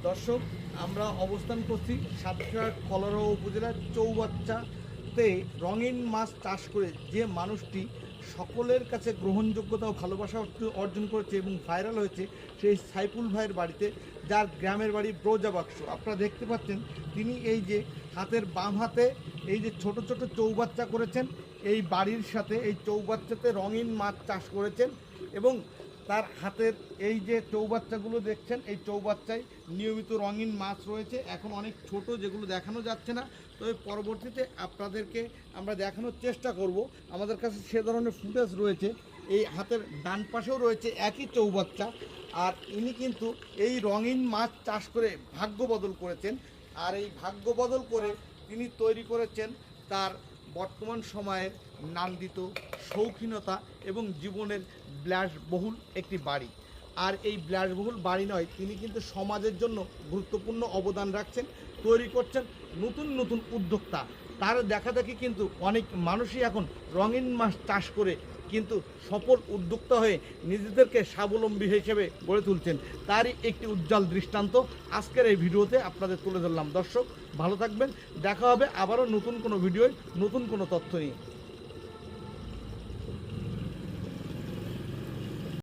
দর্শক, আমরা অবস্থান করছি সাতক্ষীরার কলারোয়া উপজেলার চৌবাচ্চাতে রঙিন মাছ চাষ করে যে মানুষটি সকলের কাছে গ্রহণযোগ্যতা ও ভালোবাসা অর্জন করেছে এবং ভাইরাল হয়েছে সেই সাইফুল ভাইয়ের বাড়িতে, যার গ্রামের বাড়ি ব্রোজাবাক্স। আপনারা দেখতে পাচ্ছেন তিনি এই যে হাতের বাম হাতে এই যে ছোট ছোট চৌবাচ্চা করেছেন, এই বাড়ির সাথে এই চৌবাচ্চাতে রঙিন মাছ চাষ করেছেন এবং তার হাতের এই যে চৌবাচ্চাগুলো দেখছেন, এই চৌবাচ্চায় নিয়মিত রঙিন মাছ রয়েছে। এখন অনেক ছোট, যেগুলো দেখানো যাচ্ছে না, তবে পরবর্তীতে আপনাদেরকে আমরা দেখানোর চেষ্টা করব। আমাদের কাছে সে ধরনের ফুটেজ রয়েছে। এই হাতের ডান পাশেও রয়েছে একই চৌবাচ্চা, আর ইনি কিন্তু এই রঙিন মাছ চাষ করে ভাগ্য বদল করেছেন। আর এই ভাগ্য বদল করে তিনি তৈরি করেছেন তার বর্তমান সময়ের নান্দিত শৌখিনতা এবং জীবনের বিলাসবহুল একটি বাড়ি। আর এই বিলাসবহুল বাড়ি নয়, তিনি কিন্তু সমাজের জন্য গুরুত্বপূর্ণ অবদান রাখছেন, তৈরি করছেন নতুন নতুন উদ্যোক্তা। তার দেখাদেখি কিন্তু অনেক মানুষই এখন রঙিন মাছ চাষ করে কিন্তু সফল উদ্যোক্তা হয়ে নিজেদেরকে স্বাবলম্বী হিসেবে গড়ে তুলছেন। তারই একটি উজ্জ্বল দৃষ্টান্ত আজকের এই ভিডিওতে আপনাদের তুলে ধরলাম। দর্শক, ভালো থাকবেন, দেখা হবে আবারও নতুন কোনো ভিডিওয় নতুন কোনো তথ্য নিয়ে।